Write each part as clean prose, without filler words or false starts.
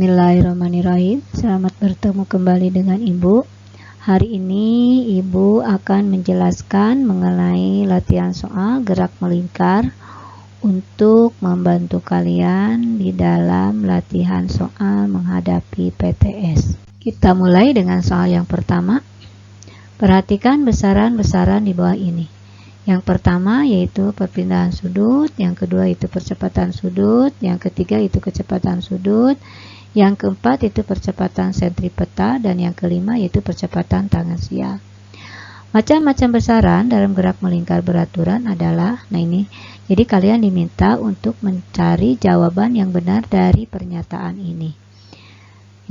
Bismillahirrahmanirrahim. Selamat bertemu kembali dengan Ibu. Hari ini Ibu akan menjelaskan mengenai latihan soal gerak melingkar untuk membantu kalian di dalam latihan soal menghadapi PTS. Kita mulai dengan soal yang pertama. Perhatikan besaran-besaran di bawah ini. Yang pertama yaitu perpindahan sudut, yang kedua itu percepatan sudut, yang ketiga itu kecepatan sudut, yang keempat itu percepatan sentripeta, dan yang kelima yaitu percepatan tangensial. Macam-macam besaran dalam gerak melingkar beraturan adalah, jadi kalian diminta untuk mencari jawaban yang benar dari pernyataan ini.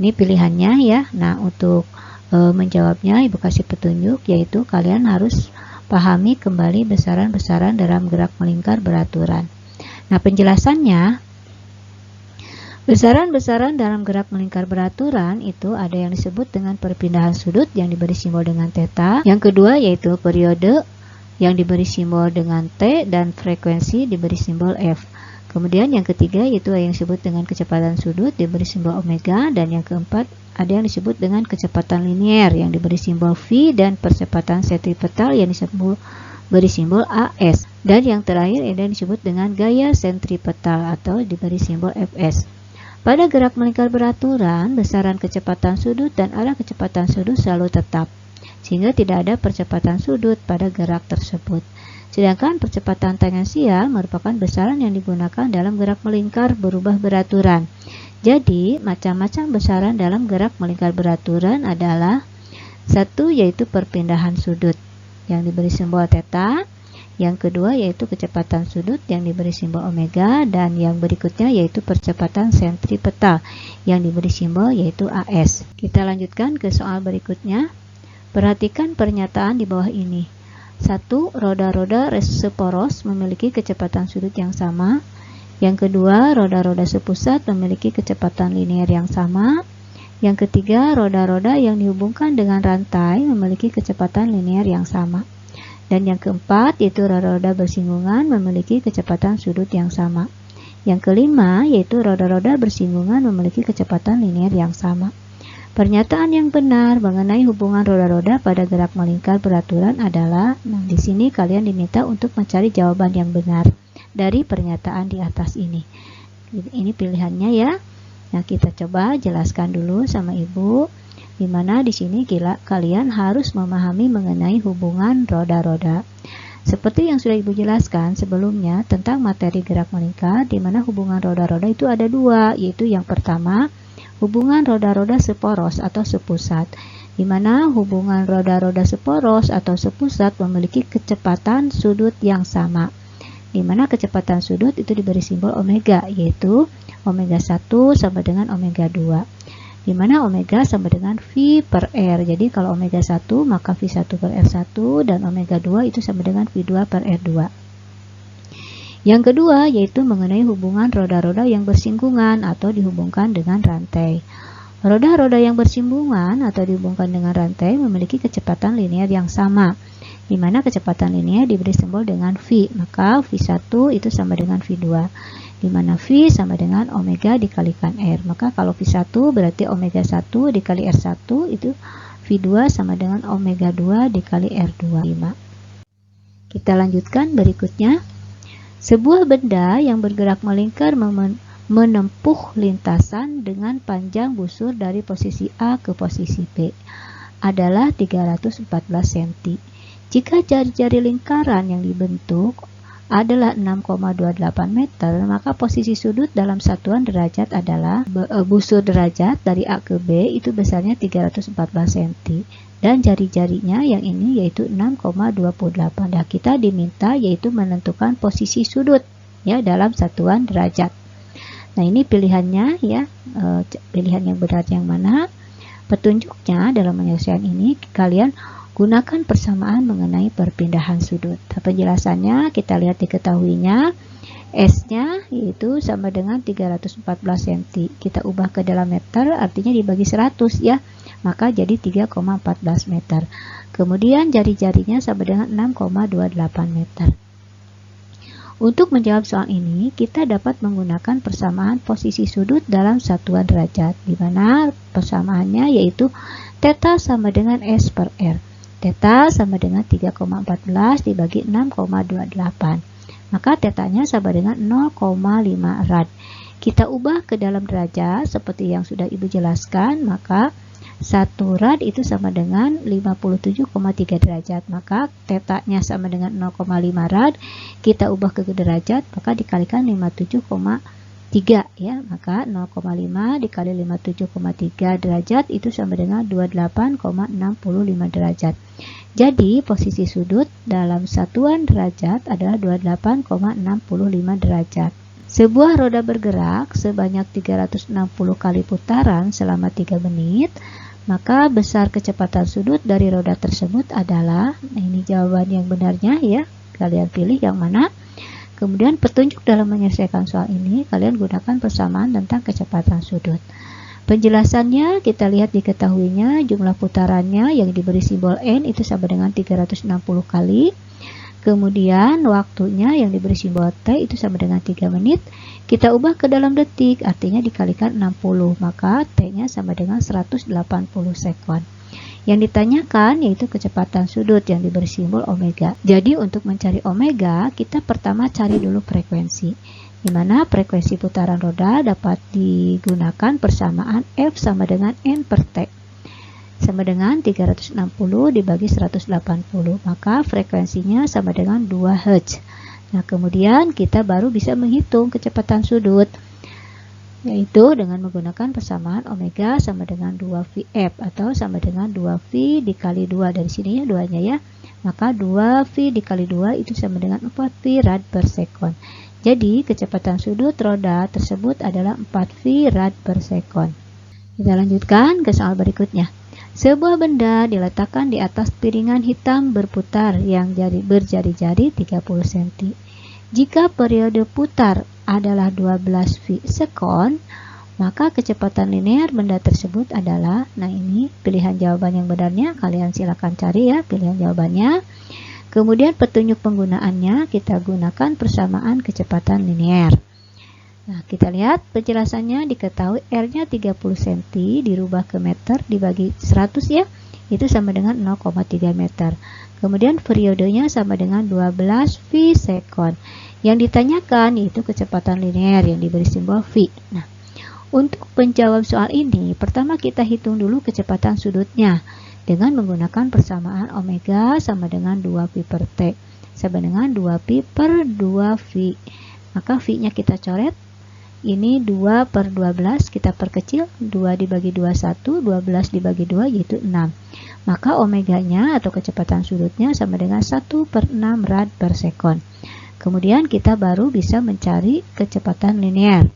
Ini pilihannya ya. Nah, untuk menjawabnya Ibu kasih petunjuk, yaitu kalian harus pahami kembali besaran-besaran dalam gerak melingkar beraturan. Nah, penjelasannya, besaran-besaran dalam gerak melingkar beraturan itu ada yang disebut dengan perpindahan sudut yang diberi simbol dengan theta. Yang kedua yaitu periode yang diberi simbol dengan T dan frekuensi diberi simbol F. Kemudian yang ketiga yaitu yang disebut dengan kecepatan sudut diberi simbol omega, dan yang keempat ada yang disebut dengan kecepatan linier yang diberi simbol V dan percepatan sentripetal yang diberi simbol AS. Dan yang terakhir ada yang disebut dengan gaya sentripetal atau diberi simbol Fs. Pada gerak melingkar beraturan, besaran kecepatan sudut dan arah kecepatan sudut selalu tetap, sehingga tidak ada percepatan sudut pada gerak tersebut. Sedangkan percepatan tangensial merupakan besaran yang digunakan dalam gerak melingkar berubah beraturan. Jadi, macam-macam besaran dalam gerak melingkar beraturan adalah satu yaitu perpindahan sudut yang diberi simbol theta, yang kedua yaitu kecepatan sudut yang diberi simbol omega, dan yang berikutnya yaitu percepatan sentripetal yang diberi simbol yaitu AS. Kita lanjutkan ke soal berikutnya. Perhatikan pernyataan di bawah ini. 1. Roda-roda seporos memiliki kecepatan sudut yang sama. Yang kedua, roda-roda sepusat memiliki kecepatan linier yang sama. Yang ketiga, roda-roda yang dihubungkan dengan rantai memiliki kecepatan linier yang sama. Dan yang keempat, yaitu roda-roda bersinggungan memiliki kecepatan sudut yang sama. Yang kelima, yaitu roda-roda bersinggungan memiliki kecepatan linier yang sama. Pernyataan yang benar mengenai hubungan roda-roda pada gerak melingkar beraturan adalah, di sini kalian diminta untuk mencari jawaban yang benar dari pernyataan di atas ini. Ini pilihannya ya. Nah, kita coba jelaskan dulu sama Ibu, di mana di sini kalian harus memahami mengenai hubungan roda-roda. Seperti yang sudah Ibu jelaskan sebelumnya tentang materi gerak melingkar, di mana hubungan roda-roda itu ada dua, yaitu yang pertama, hubungan roda-roda seporos atau sepusat, di mana hubungan roda-roda seporos atau sepusat memiliki kecepatan sudut yang sama, di mana kecepatan sudut itu diberi simbol omega, yaitu omega 1 sama dengan omega 2, di mana omega sama dengan V per R. Jadi kalau omega 1 maka V1 per R1, dan omega 2 itu sama dengan V2 per R2. Yang kedua yaitu mengenai hubungan roda-roda yang bersinggungan atau dihubungkan dengan rantai. Roda-roda yang bersinggungan atau dihubungkan dengan rantai memiliki kecepatan linier yang sama, di mana kecepatan linier diberi simbol dengan V, maka V1 itu sama dengan V2, di mana V sama dengan omega dikalikan R. Maka kalau V1 berarti omega 1 dikali R1, itu V2 sama dengan omega 2 dikali R2. Kita lanjutkan berikutnya. Sebuah benda yang bergerak melingkar menempuh lintasan dengan panjang busur dari posisi A ke posisi B adalah 314 cm. Jika jari-jari lingkaran yang dibentuk adalah 6,28 meter, maka posisi sudut dalam satuan derajat adalah busur derajat dari A ke B itu besarnya 314 cm. Dan jari-jarinya yang ini yaitu 6,28. Nah, kita diminta yaitu menentukan posisi sudut ya dalam satuan derajat. Nah, ini pilihannya ya, pilihan yang benar yang mana? Petunjuknya dalam penyelesaian ini kalian gunakan persamaan mengenai perpindahan sudut. Penjelasannya kita lihat diketahuinya. S-nya yaitu sama dengan 314 cm. Kita ubah ke dalam meter, artinya dibagi 100 ya. Maka jadi 3,14 meter. Kemudian jari-jarinya sama dengan 6,28 meter. Untuk menjawab soal ini, kita dapat menggunakan persamaan posisi sudut dalam satuan derajat, di mana persamaannya yaitu theta sama dengan S per R. Theta sama dengan 3,14 dibagi 6,28. Maka tetanya sama dengan 0,5 rad. Kita ubah ke dalam derajat seperti yang sudah Ibu jelaskan, maka 1 rad itu sama dengan 57,3 derajat. Maka tetanya sama dengan 0,5 rad. Kita ubah ke derajat, maka dikalikan 57,3 ya. Maka 0,5 dikali 57,3 derajat itu sama dengan 28,65 derajat. Jadi posisi sudut dalam satuan derajat adalah 28,65 derajat. Sebuah roda bergerak sebanyak 360 kali putaran selama 3 menit, maka besar kecepatan sudut dari roda tersebut adalah, nah ini jawaban yang benarnya ya, kalian pilih yang mana. Kemudian petunjuk dalam menyelesaikan soal ini, kalian gunakan persamaan tentang kecepatan sudut. Penjelasannya kita lihat diketahuinya jumlah putarannya yang diberi simbol N itu sama dengan 360 kali. Kemudian waktunya yang diberi simbol T itu sama dengan 3 menit. Kita ubah ke dalam detik, artinya dikalikan 60, maka T-nya sama dengan 180 sekon. Yang ditanyakan yaitu kecepatan sudut yang diberi simbol omega. Jadi untuk mencari omega, kita pertama cari dulu frekuensi, di mana frekuensi putaran roda dapat digunakan persamaan F sama dengan N per T, sama dengan 360 dibagi 180, maka frekuensinya sama dengan 2 Hz. Nah, kemudian kita baru bisa menghitung kecepatan sudut, yaitu dengan menggunakan persamaan omega sama dengan 2VF atau sama dengan 2V dikali 2, dari sini ya 2-nya ya. Maka 2V dikali 2 itu sama dengan 4V rad per sekon. Jadi kecepatan sudut roda tersebut adalah 4V rad per sekon. Kita lanjutkan ke soal berikutnya. Sebuah benda diletakkan di atas piringan hitam berputar yang berjari-jari 30 cm. Jika periode putar adalah 12 V sekon, maka kecepatan linear benda tersebut adalah, nah ini pilihan jawaban yang benarnya, kalian silakan cari ya pilihan jawabannya. Kemudian petunjuk penggunaannya kita gunakan persamaan kecepatan linear. Nah, kita lihat penjelasannya, diketahui R-nya 30 cm dirubah ke meter dibagi 100 ya, itu sama dengan 0,3 meter. Kemudian periodenya sama dengan 12 V sekon. Yang ditanyakan yaitu kecepatan linear yang diberi simbol V. Nah, untuk menjawab soal ini, pertama kita hitung dulu kecepatan sudutnya dengan menggunakan persamaan omega sama dengan 2V per T, sama dengan 2Pi per 2V. Maka V-nya kita coret. Ini 2 per 12 kita perkecil, 2 dibagi 21, 12 dibagi 2 yaitu 6. Maka omeganya atau kecepatan sudutnya sama dengan 1 per 6 rad per sekon. Kemudian kita baru bisa mencari kecepatan linear,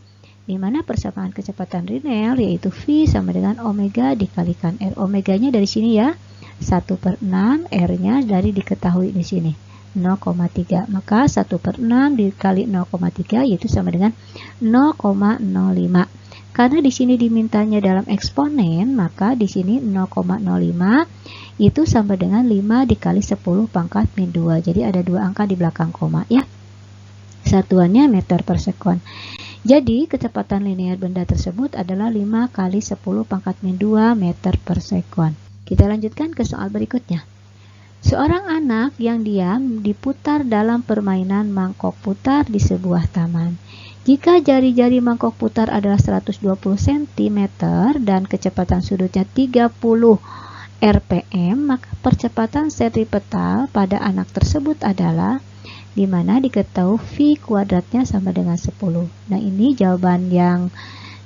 di mana persamaan kecepatan linear yaitu V sama dengan omega dikalikan R. Omeganya dari sini ya, 1 per 6, R-nya dari diketahui di sini. 0,3, maka 1 per 6 dikali 0,3 yaitu sama dengan 0,05. Karena di sini dimintanya dalam eksponen, maka di sini 0,05 itu sama dengan 5 dikali 10 pangkat min 2. Jadi ada 2 angka di belakang koma ya. Satuannya meter per sekon. Jadi kecepatan linear benda tersebut adalah 5 kali 10 pangkat min 2 meter per sekon. Kita lanjutkan ke soal berikutnya. Seorang anak yang diam diputar dalam permainan mangkok putar di sebuah taman. Jika jari-jari mangkok putar adalah 120 cm dan kecepatan sudutnya 30 rpm, maka percepatan sentripetal pada anak tersebut adalah, di mana diketahui V kuadratnya sama dengan 10. Nah, ini jawaban yang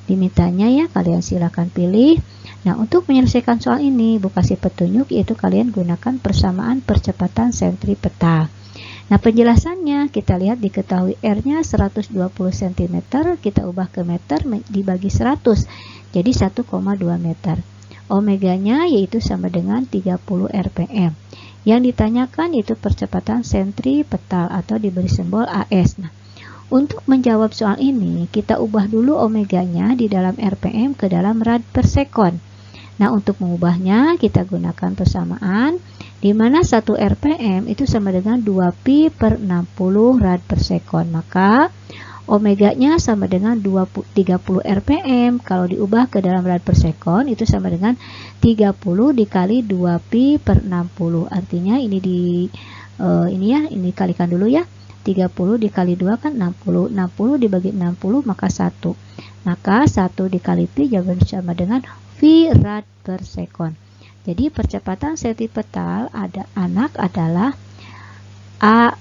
dimintanya ya, kalian silakan pilih. Nah, untuk menyelesaikan soal ini, Bu kasih petunjuk yaitu kalian gunakan persamaan percepatan sentripetal. Nah, penjelasannya kita lihat diketahui R-nya 120 cm, kita ubah ke meter dibagi 100, jadi 1,2 meter. Omeganya yaitu sama dengan 30 rpm. Yang ditanyakan yaitu percepatan sentripetal atau diberi simbol AS. Nah, untuk menjawab soal ini, kita ubah dulu omeganya di dalam rpm ke dalam rad per sekon. Nah, untuk mengubahnya kita gunakan persamaan, di mana 1 rpm itu sama dengan 2 pi per 60 rad per sekon. Maka omeganya sama dengan 30 rpm. Kalau diubah ke dalam rad per sekon itu sama dengan 30 dikali 2 pi per 60. Artinya ini ini kalikan dulu ya. 30 dikali 2 kan 60. 60 dibagi 60 maka 1. Maka 1 dikali pi jawabannya sama dengan V rad per sekon. Jadi percepatan sentripetal adalah A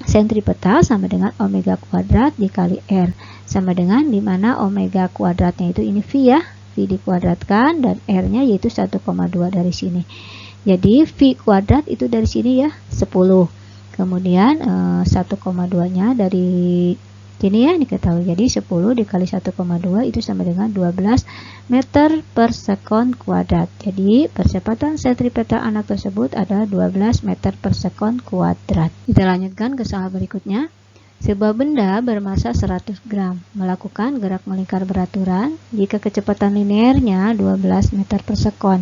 sentripetal sama dengan omega kuadrat dikali R, sama dengan dimana omega kuadratnya itu ini V ya, V dikuadratkan, dan R-nya yaitu 1,2 dari sini. Jadi V kuadrat itu dari sini ya 10, kemudian 1,2-nya dari sini ya diketahui. Jadi 10 dikali 1,2 itu sama dengan 12 meter per sekon kuadrat. Jadi percepatan sentripetal anak tersebut adalah 12 meter per sekon kuadrat. Kita lanjutkan ke soal berikutnya. Sebuah benda bermassa 100 gram melakukan gerak melingkar beraturan jika kecepatan linearnya 12 meter per sekon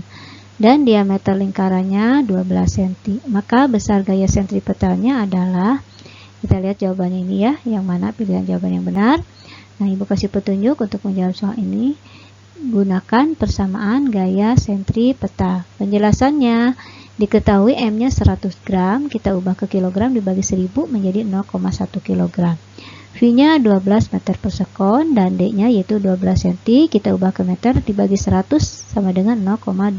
dan diameter lingkarannya 12 cm. Maka besar gaya sentripetalnya adalah, kita lihat jawabannya ini ya, yang mana pilihan jawaban yang benar. Nah, Ibu kasih petunjuk untuk menjawab soal ini. Gunakan persamaan gaya sentripetal. Penjelasannya, diketahui M-nya 100 gram, kita ubah ke kilogram dibagi 1000 menjadi 0,1 kilogram. V-nya 12 meter per sekon dan D-nya yaitu 12 cm, kita ubah ke meter dibagi 100 sama dengan 0,12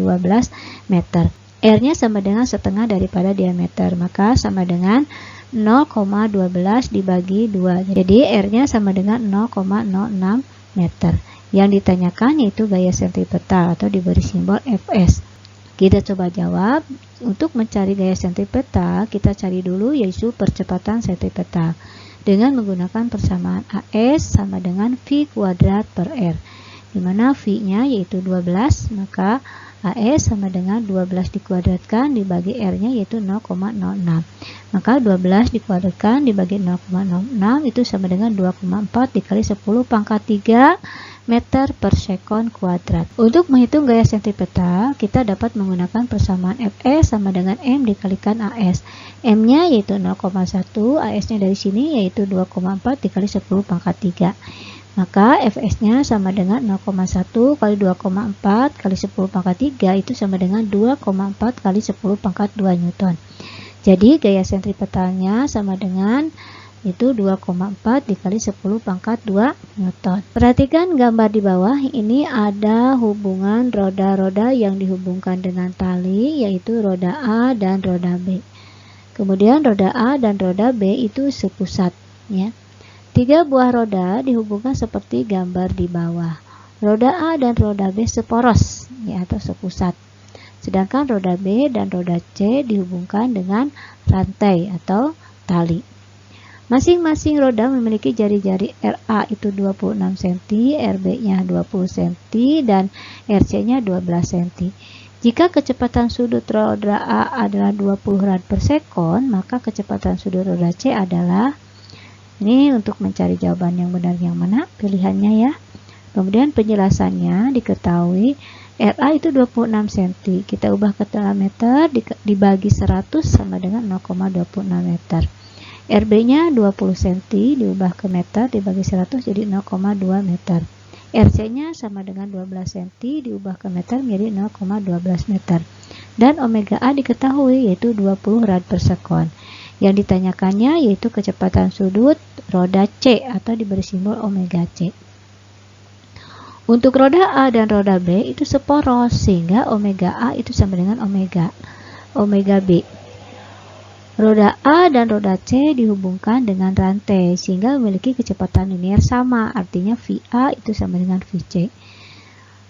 meter. R-nya sama dengan setengah daripada diameter, maka sama dengan 0,12 dibagi 2. Jadi R-nya sama dengan 0,06 meter. Yang ditanyakan yaitu gaya sentripetal atau diberi simbol Fs. Kita coba jawab. Untuk mencari gaya sentripetal, kita cari dulu yaitu percepatan sentripetal dengan menggunakan persamaan AS sama dengan V kuadrat per R. Di mana V-nya yaitu 12, maka AS sama dengan 12 dikuadratkan dibagi R-nya yaitu 0,06. Maka 12 dikuadratkan dibagi 0,06 itu sama dengan 2,4 dikali 10 pangkat 3 meter per sekon kuadrat. Untuk menghitung gaya sentripetal, kita dapat menggunakan persamaan Fs sama dengan M dikalikan AS. M-nya yaitu 0,1, AS-nya dari sini yaitu 2,4 dikali 10 pangkat 3. Maka Fs-nya sama dengan 0,1 kali 2,4 kali 10 pangkat 3 itu sama dengan 2,4 kali 10 pangkat 2 Newton. Jadi gaya sentripetalnya sama dengan itu 2,4 dikali 10 pangkat 2 Newton. Perhatikan gambar di bawah, ini ada hubungan roda-roda yang dihubungkan dengan tali, yaitu roda A dan roda B. Kemudian roda A dan roda B itu sepusat ya. 3 buah roda dihubungkan seperti gambar di bawah. Roda A dan roda B seporos ya, atau sepusat. Sedangkan roda B dan roda C dihubungkan dengan rantai atau tali. Masing-masing roda memiliki jari-jari RA itu 26 cm, RB-nya 20 cm, dan RC-nya 12 cm. Jika kecepatan sudut roda A adalah 20 rad per sekon, maka kecepatan sudut roda C adalah, ini untuk mencari jawaban yang benar yang mana pilihannya ya. Kemudian penjelasannya diketahui RA itu 26 cm, kita ubah ke dalam meter dibagi 100 sama dengan 0,26 meter. RB-nya 20 cm diubah ke meter dibagi 100 jadi 0,2 meter. RC-nya sama dengan 12 cm diubah ke meter menjadi 0,12 meter. Dan omega A diketahui yaitu 20 rad per sekon. Yang ditanyakannya yaitu kecepatan sudut roda C atau diberi simbol omega C. Untuk roda A dan roda B itu seporos sehingga omega A itu sama dengan omega B. Roda A dan roda C dihubungkan dengan rantai sehingga memiliki kecepatan linear sama, artinya VA itu sama dengan VC.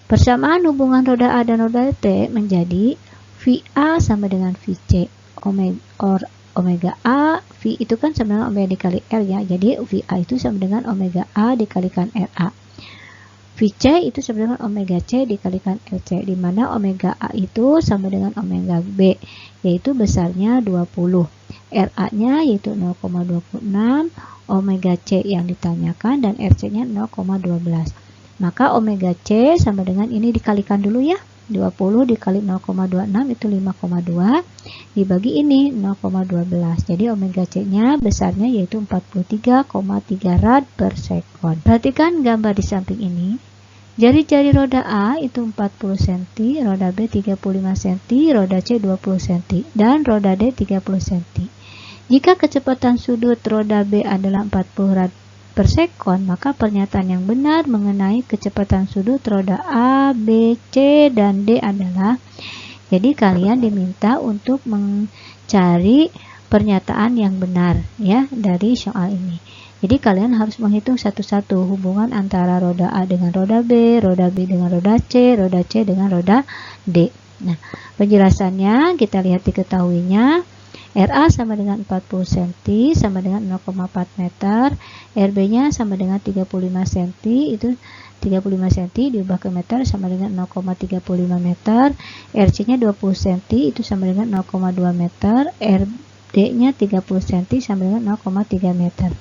Persamaan hubungan roda A dan roda T menjadi VA sama dengan VC. Omega A, V itu kan sama dengan omega dikali R ya, jadi VA itu sama dengan omega A dikalikan RA. VC itu sama dengan omega C dikalikan RC, di mana omega A itu sama dengan omega B, yaitu besarnya 20. RA-nya yaitu 0,26, omega C yang ditanyakan, dan RC-nya 0,12. Maka omega C sama dengan ini dikalikan dulu ya. 20 dikali 0,26 itu 5,2 dibagi ini 0,12. Jadi omega C-nya besarnya yaitu 43,3 rad per sekon. Perhatikan gambar di samping ini. Jari-jari roda A itu 40 cm, roda B 35 cm, roda C 20 cm, dan roda D 30 cm. Jika kecepatan sudut roda B adalah 40 rad per sekon, maka pernyataan yang benar mengenai kecepatan sudut roda A, B, C, dan D adalah, jadi kalian diminta untuk mencari pernyataan yang benar ya dari soal ini. Jadi kalian harus menghitung satu-satu hubungan antara roda A dengan roda B dengan roda C dengan roda D. Nah, penjelasannya kita lihat diketahuinya. RA sama dengan 40 cm sama dengan 0,4 meter, RB-nya sama dengan 35 cm, itu 35 cm diubah ke meter sama dengan 0,35 meter, RC-nya 20 cm itu sama dengan 0,2 meter, RD-nya 30 cm sama dengan 0,3 meter.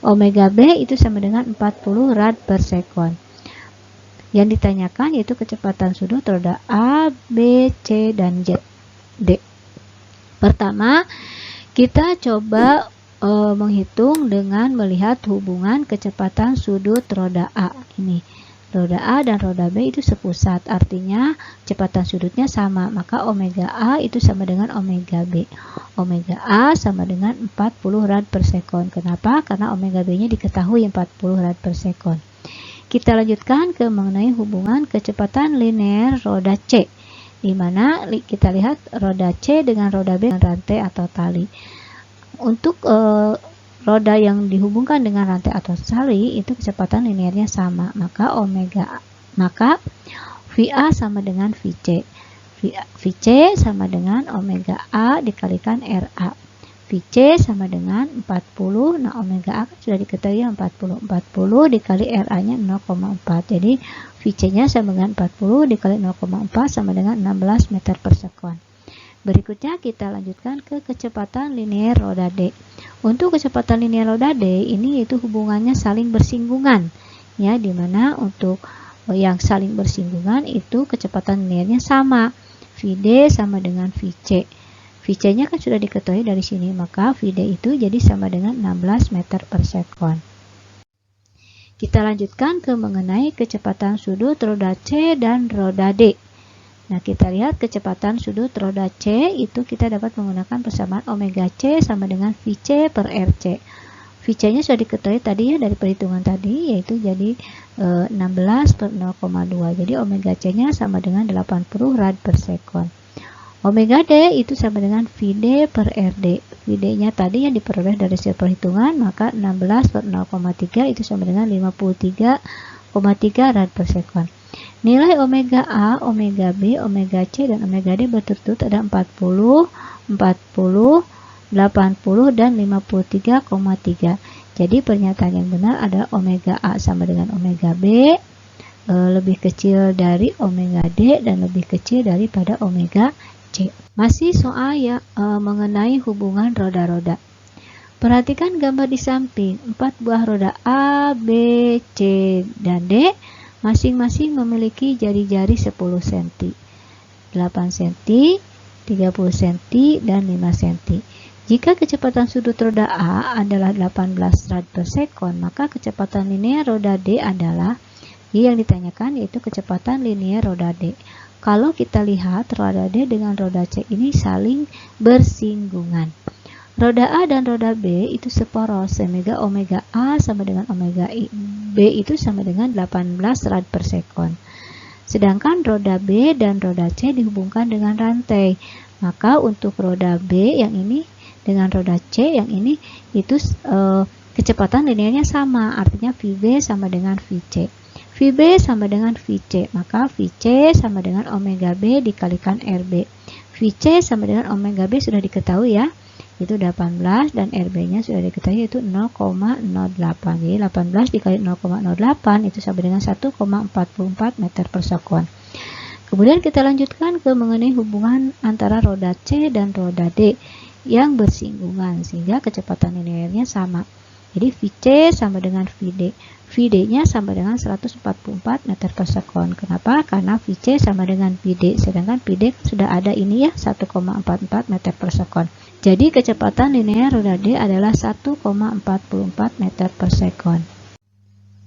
Omega B itu sama dengan 40 rad per sekon. Yang ditanyakan yaitu kecepatan sudut roda A, B, C, dan D. Pertama, kita coba menghitung dengan melihat hubungan kecepatan sudut roda A. Ini roda A dan roda B itu sepusat, artinya kecepatan sudutnya sama, maka omega A itu sama dengan omega B. Omega A sama dengan 40 rad per sekon. Kenapa? Karena omega B-nya diketahui 40 rad per sekon. Kita lanjutkan ke mengenai hubungan kecepatan linear roda C, di mana kita lihat roda C dengan roda B dengan rantai atau tali. Untuk roda yang dihubungkan dengan rantai atau tali itu kecepatan linearnya sama, maka VA sama dengan VC. VC sama dengan omega A dikalikan RA. VC sama dengan 40, nah omega A kan sudah diketahui 40 dikali RA-nya 0,4. Jadi VC-nya sama dengan 40 dikali 0,4 sama dengan 16 meter per sekon. Berikutnya kita lanjutkan ke kecepatan linear roda D. Untuk kecepatan linear roda D ini yaitu hubungannya saling bersinggungan, ya, dimana untuk yang saling bersinggungan itu kecepatan linearnya sama. VD sama dengan VC. VC-nya kan sudah diketahui dari sini, maka VD itu jadi sama dengan 16 meter per sekon. Kita lanjutkan ke mengenai kecepatan sudut roda C dan roda D. Nah, kita lihat kecepatan sudut roda C itu kita dapat menggunakan persamaan omega C sama dengan VC per RC. VC-nya sudah diketahui tadi ya dari perhitungan tadi, yaitu jadi 16 per 0,2. Jadi omega C-nya sama dengan 80 rad per sekon. Omega D itu sama dengan VD per RD. VD-nya tadi yang diperoleh dari hasil perhitungan, maka 16 per 0,3 itu sama dengan 53,3 rad per sekon. Nilai omega A, omega B, omega C, dan omega D berturut-turut ada 40, 80, 80, dan 53,3. Jadi pernyataan yang benar adalah omega A sama dengan omega B lebih kecil dari omega D dan lebih kecil daripada omega C. Masih soal ya mengenai hubungan roda-roda. Perhatikan gambar di samping. 4 buah roda A, B, C, dan D masing-masing memiliki jari-jari 10 cm, 8 cm, 30 cm, dan 5 cm. Jika kecepatan sudut roda A adalah 18 rad per sekon, maka kecepatan linear roda D adalah, yang ditanyakan yaitu kecepatan linear roda D. Kalau kita lihat roda D dengan roda C ini saling bersinggungan. Roda A dan roda B itu seporos, sehingga omega A sama dengan omega B itu sama dengan 18 rad per sekon. Sedangkan roda B dan roda C dihubungkan dengan rantai. Maka untuk roda B yang ini dengan roda C yang ini itu kecepatan linearnya sama, artinya VB sama dengan VC. VB sama dengan VC, maka VC sama dengan omega B dikalikan RB. VC sama dengan omega B sudah diketahui ya, itu 18, dan RB-nya sudah diketahui yaitu 0,08. Jadi 18 dikali 0,08 itu sama dengan 1,44 meter per sekon. Kemudian kita lanjutkan ke mengenai hubungan antara roda C dan roda D yang bersinggungan sehingga kecepatan linearnya sama. Jadi Vc sama dengan Vd. Vd-nya sama dengan 144 meter per sekon. Kenapa? Karena Vc sama dengan Vd, sedangkan Vd sudah ada ini ya, 1,44 meter per sekon. Jadi kecepatan linear roda D adalah 1,44 meter per sekon.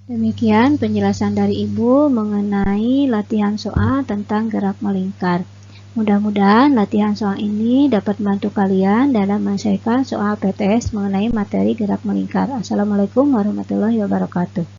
Demikian penjelasan dari Ibu mengenai latihan soal tentang gerak melingkar. Mudah-mudahan latihan soal ini dapat membantu kalian dalam menyelesaikan soal PTS mengenai materi gerak melingkar. Assalamualaikum warahmatullahi wabarakatuh.